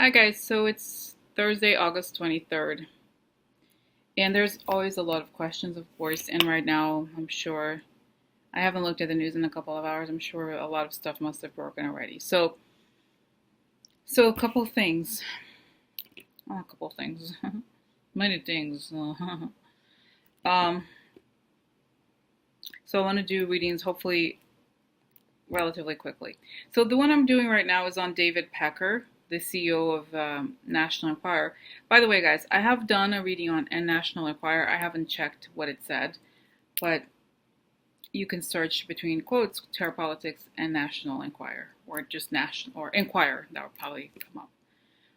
Hi guys, so it's Thursday, August 23rd, and there's always a lot of questions, of course, and right now, I'm sure, I haven't looked at the news in a couple of hours, I'm sure a lot of stuff must have broken already. So a couple of things, many things. um, so I want to do readings hopefully relatively quickly. So the one I'm doing right now is on David Pecker, the CEO of National Enquirer. By the way, guys, I have done a reading on National Enquirer. I haven't checked what it said, but you can search between quotes terror politics and National Enquirer, or just National or Enquirer. That would probably come up.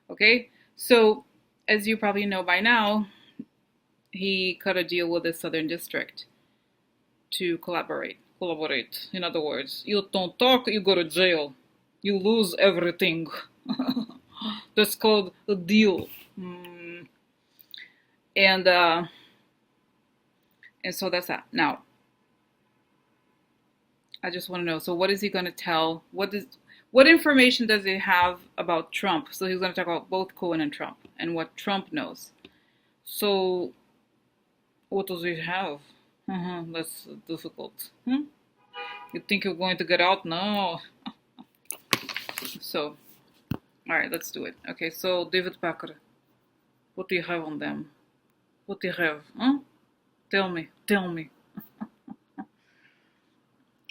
Okay, so as you probably know by now, he cut a deal with the Southern District to collaborate. Collaborate. In other words, you don't talk, you go to jail. You lose everything. That's called a deal. And uh, and so that's that. Now, I just want to know. So, what is he going to tell? What information does he have about Trump? So he's going to talk about both Cohen and Trump and what Trump knows. So, what does he have? That's difficult. You think you're going to get out? No. So, all right, let's do it. Okay, so David Pecker, what do you have on them? What do you have? Tell me.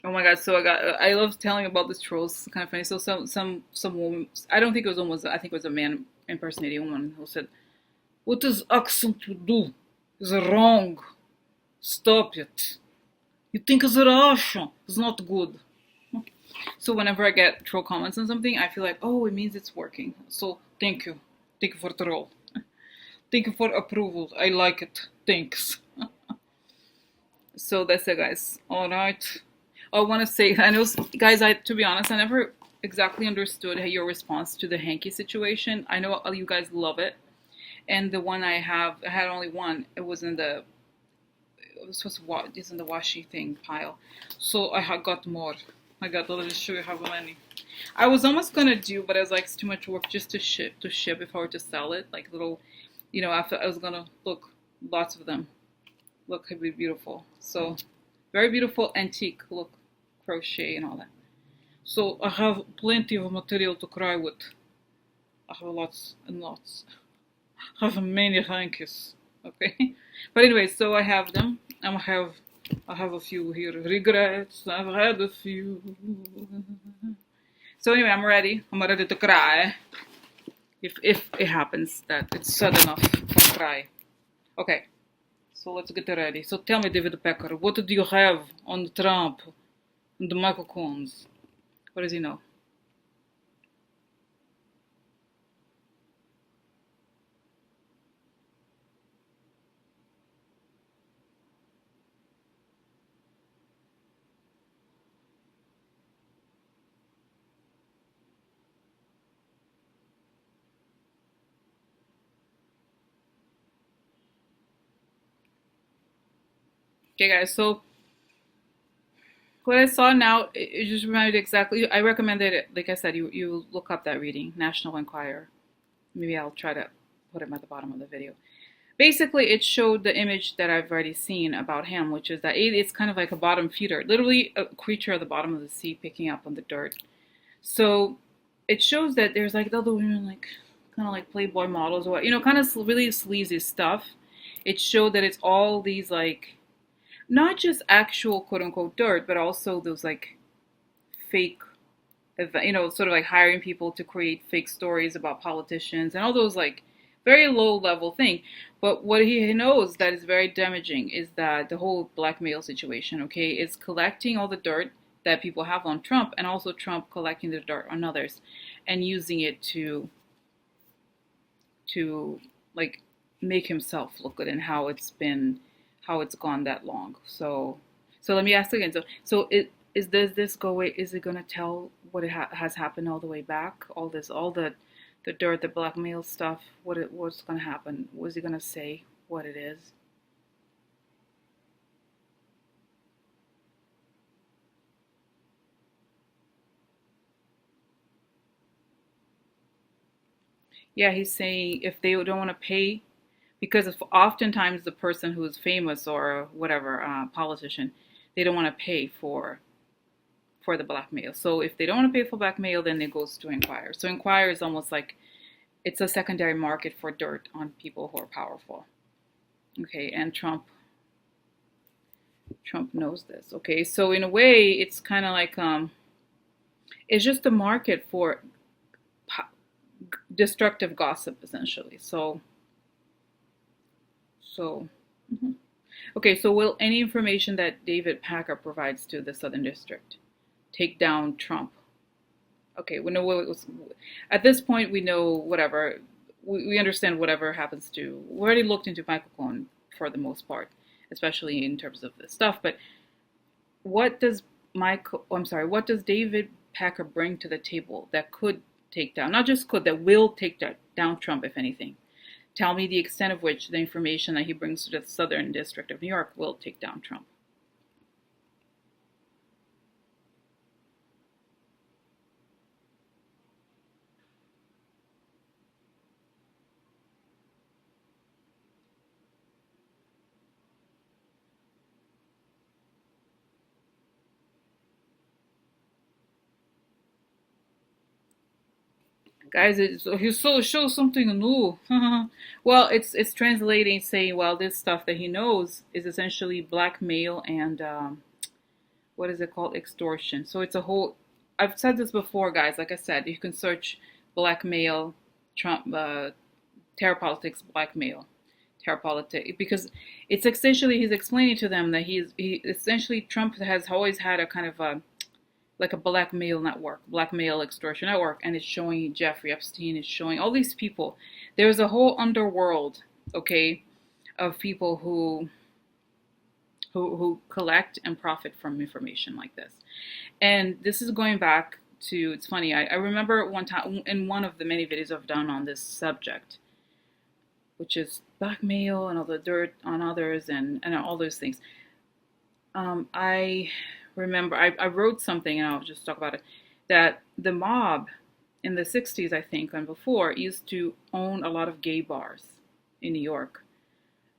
Oh my god! So I love telling about this trolls. It's kind of funny. So some woman. I don't think it was a woman. I think it was a man impersonating a woman who said, "What does accent you do? It's wrong. Stop it. You think it's Russian? It's not good." So whenever I get troll comments on something, I feel like, oh, it means it's working. So thank you for troll. Thank you for approval. I like it. Thanks. So that's it, guys. All right. I want to say, I know, guys, to be honest, I never exactly understood your response to the hanky situation. I know you guys love it. And the one I had only one. It was in the, it was supposed to it's in the washi thing pile. So I got more. Let me show you how many. I was almost gonna do, but I was like, it's too much work just to ship if I were to sell it. Like little, after I was gonna look, lots of them. Look, it'd be beautiful. So, very beautiful antique look, crochet and all that. So I have plenty of material to cry with. I have lots and lots. I have many hankies. Okay, but anyway, so I have them. I have a few here. Regrets. I've had a few. So anyway, I'm ready. I'm ready to cry. If it happens that it's sudden enough to cry. Okay. So let's get ready. So tell me, David Pecker, what do you have on Trump and the Michael Cohens? What does he know? Okay, guys. So what I saw now, it just reminded exactly. I recommended it. Like I said, you look up that reading, National Enquirer. Maybe I'll try to put him at the bottom of the video. Basically, it showed the image that I've already seen about him, which is that it's kind of like a bottom feeder, literally a creature at the bottom of the sea picking up on the dirt. So it shows that there's like the other women, like kind of like Playboy models, or kind of really sleazy stuff. It showed that it's all these like not just actual quote unquote dirt, but also those like fake, sort of like hiring people to create fake stories about politicians and all those like very low level thing. But what he knows that is very damaging is that the whole blackmail situation, okay, is collecting all the dirt that people have on Trump, and also Trump collecting the dirt on others and using it to like make himself look good, and how it's gone that long. So let me ask again. So does this go away? Is it gonna tell what has happened all the way back? All the dirt, the blackmail stuff. What's gonna happen? Was he gonna say what it is? Yeah, he's saying if they don't want to pay, because if oftentimes the person who is famous or whatever politician, they don't want to pay for the blackmail. So if they don't want to pay for blackmail, then it goes to Inquirer. So Inquirer is almost like it's a secondary market for dirt on people who are powerful. Okay, and Trump knows this. Okay, so in a way, it's kind of like it's just a market for destructive gossip, essentially. So. Mhm. Okay, so will any information that David Pecker provides to the Southern District take down Trump? Okay, we know what it was. At this point, we know whatever. We understand whatever happens to. We already looked into Michael Cohen for the most part, especially in terms of this stuff. But what does what does David Pecker bring to the table that could take down, not just could, that will take down Trump, if anything? Tell me the extent of which the information that he brings to the Southern District of New York will take down Trump. Guys, he so shows something new. Well, it's translating, saying, well, this stuff that he knows is essentially blackmail and what is it called, extortion. So it's a whole. I've said this before, guys. Like I said, you can search blackmail, Trump, terror politics, blackmail, terror politics, because it's essentially he's explaining to them that he essentially Trump has always had a kind of a like a blackmail network, blackmail extortion network, and it's showing Jeffrey Epstein, it's showing all these people. There's a whole underworld, okay, of people who collect and profit from information like this. And this is going back to, it's funny, I remember one time in one of the many videos I've done on this subject, which is blackmail and all the dirt on others and all those things. I remember I wrote something, and I'll just talk about it, that the mob in the 60s, I think, and before, used to own a lot of gay bars in New York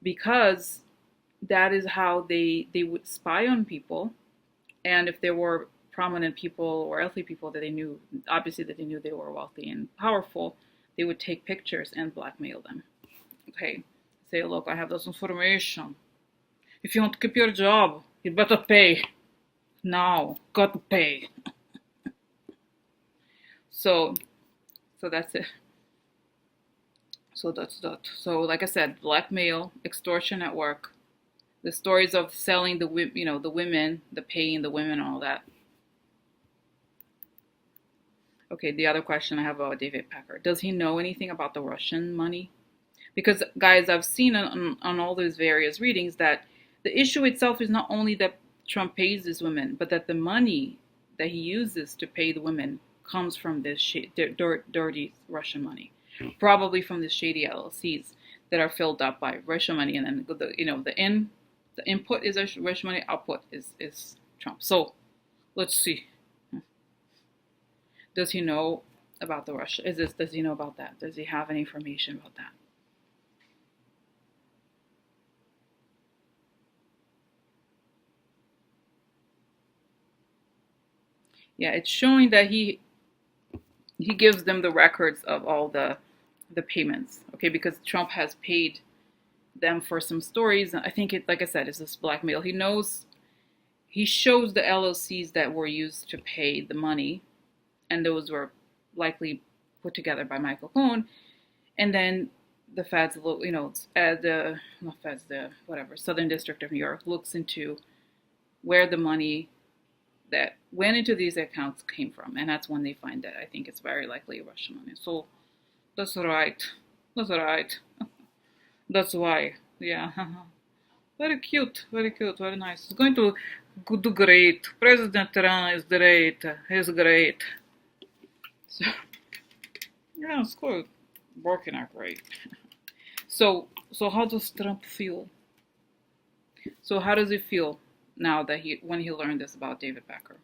because that is how they would spy on people. And if there were prominent people or wealthy people that they knew, obviously that they knew they were wealthy and powerful, they would take pictures and blackmail them. Okay, say, look, I have this information. If you want to keep your job, you better pay. Now, got to pay. So that's it. So that's that. So like I said, blackmail, extortion at work, the stories of selling the the women, the paying the women, all that. Okay, the other question I have about David Pecker: does he know anything about the Russian money? Because guys, I've seen on all those various readings that the issue itself is not only that Trump pays these women, but that the money that he uses to pay the women comes from this dirty Russian money, probably from the shady LLCs that are filled up by Russian money, and then the input is Russian money, output is Trump. So let's see. Does he know about the Russia? Does he know about that? Does he have any information about that? Yeah, it's showing that he gives them the records of all the payments. Okay, because Trump has paid them for some stories. I think it, like I said, is this blackmail. He shows the LLCs that were used to pay the money, and those were likely put together by Michael Cohen. And then the feds, the not feds, the whatever Southern District of New York looks into where the money that went into these accounts came from, and that's when they find that I think it's very likely Russian money. So that's right. That's right. That's why. Yeah. Very cute. Very cute. Very nice. It's going to do great. President Iran is great. He's great. So, yeah, it's good. Working out great. So how does Trump feel? So how does he feel now that when he learned this about David Pecker?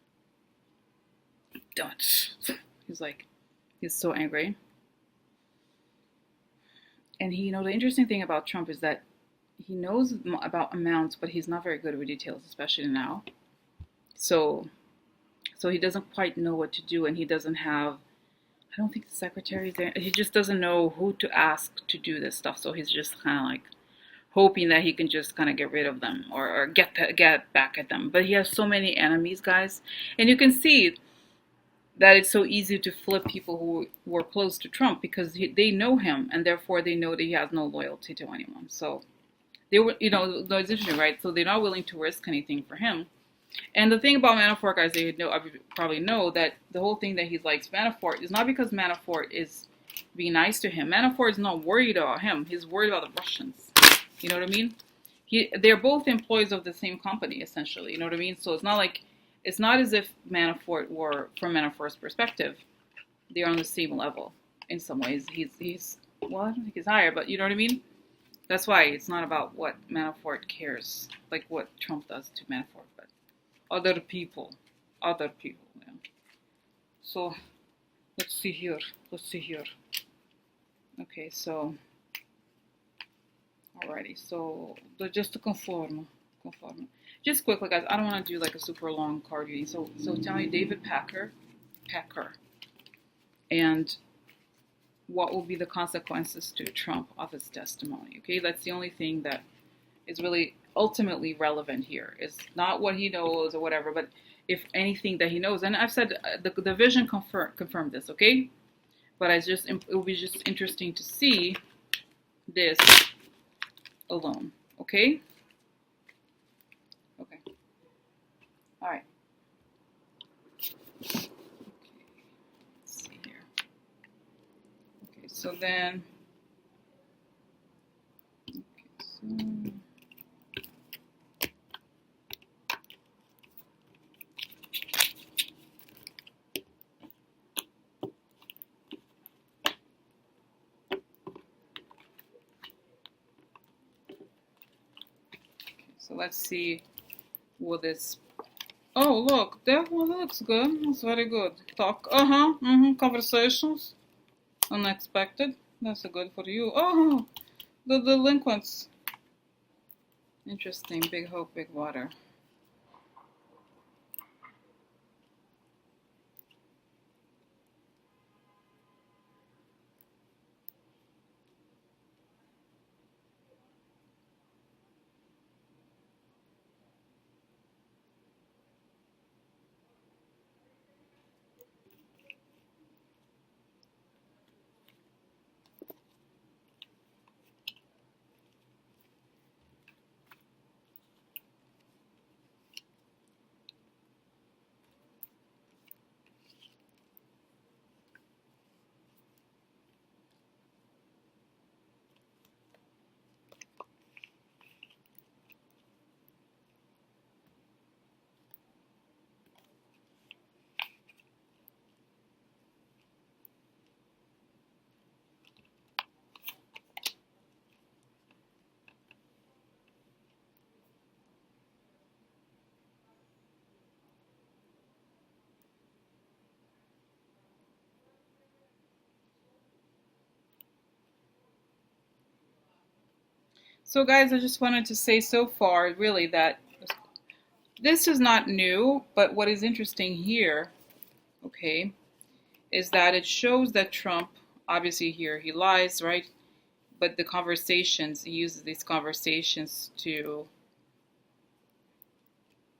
He's so angry. And he, the interesting thing about Trump is that he knows about amounts, but he's not very good with details, especially now. So he doesn't quite know what to do, and he doesn't have. I don't think the secretary's there. He just doesn't know who to ask to do this stuff. So he's just kind of like hoping that he can just kind of get rid of them or get back at them. But he has so many enemies, guys, and you can see that it's so easy to flip people who were close to Trump because they know him, and therefore they know that he has no loyalty to anyone. So they were, it's interesting, right? So they're not willing to risk anything for him. And the thing about Manafort, guys, they probably know that the whole thing that he likes Manafort is not because Manafort is being nice to him. Manafort is not worried about him. He's worried about the Russians. You know what I mean? They're both employees of the same company, essentially. You know what I mean? So it's not as if Manafort were, from Manafort's perspective, they're on the same level in some ways. He's well, I don't think he's higher, but you know what I mean? That's why it's not about what Manafort cares, like what Trump does to Manafort, but other people, yeah. So let's see here. Okay, so alrighty. So just to conform. Just quickly, guys. I don't want to do like a super long card reading. So tell me, David Pecker, and what will be the consequences to Trump of his testimony? Okay, that's the only thing that is really ultimately relevant here. It's not what he knows or whatever, but if anything that he knows. And I've said the vision confirmed this, okay? But it will be just interesting to see this alone, okay? Okay. All right. Okay. Let's see here. Okay, so then. Okay, so. So let's see what this. Oh, look, that one looks good. That's very good. Talk. Conversations. Unexpected. That's good for you. Oh, the delinquents. Interesting. Big hope, big water. So guys, I just wanted to say so far really that this is not new, but what is interesting here, okay, is that it shows that Trump, obviously here he lies, right? But the conversations, he uses these conversations to,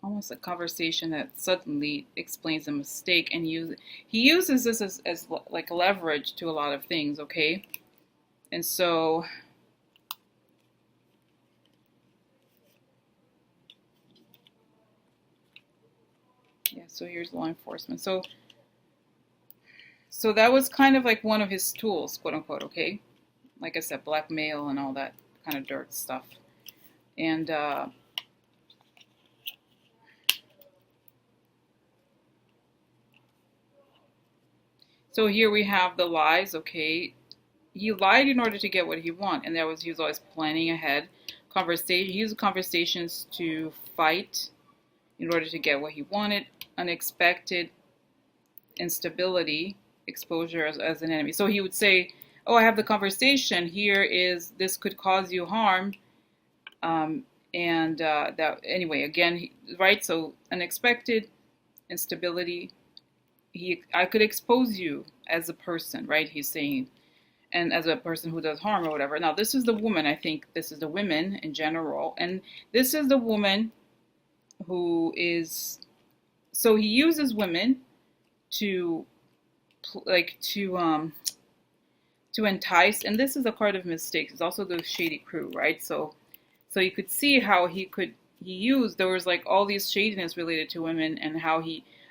almost a conversation that suddenly explains a mistake, and he uses this as like leverage to a lot of things, okay? And so yeah, so here's law enforcement. So that was kind of like one of his tools, quote unquote, okay? Like I said, blackmail and all that kind of dirt stuff. And so here we have the lies, okay? He lied in order to get what he wanted, and he was always planning ahead. He used conversations to fight in order to get what he wanted. Unexpected instability, exposure as an enemy. So he would say, oh, I have the conversation. Here is, this could cause you harm. And that, anyway, again, right? So unexpected instability. I could expose you as a person, right? He's saying, and as a person who does harm or whatever. Now, this is the woman. I think this is the women in general, and this is the woman who is. So he uses women to, like, to entice, and this is a part of mistakes. It's also the shady crew, right? So you could see how he used, there was like all these shadiness related to women, and how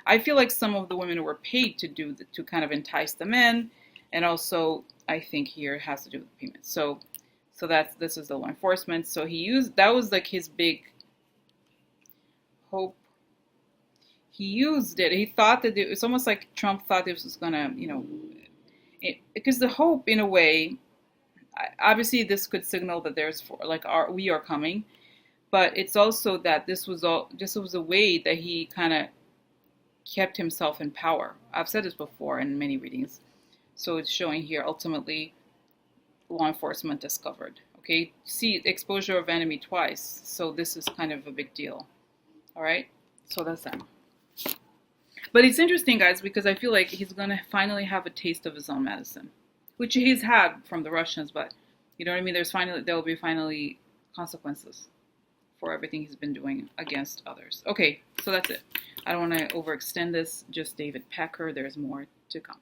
I feel like some of the women were paid to kind of entice the men, and also I think here it has to do with payments. So this is the law enforcement. So that was like his big hope. He used it. He thought that it's almost like Trump thought this was gonna, because the hope, in a way, obviously this could signal that we are coming, but it's also that this was a way that he kind of kept himself in power. I've said this before in many readings. So it's showing here, ultimately, law enforcement discovered. Okay, see, exposure of enemy twice. So this is kind of a big deal. All right, so that's that. But it's interesting, guys, because I feel like he's going to finally have a taste of his own medicine, which he's had from the Russians, but you know what I mean? There will be finally consequences for everything he's been doing against others. Okay, so that's it. I don't want to overextend this. Just David Pecker. There's more to come.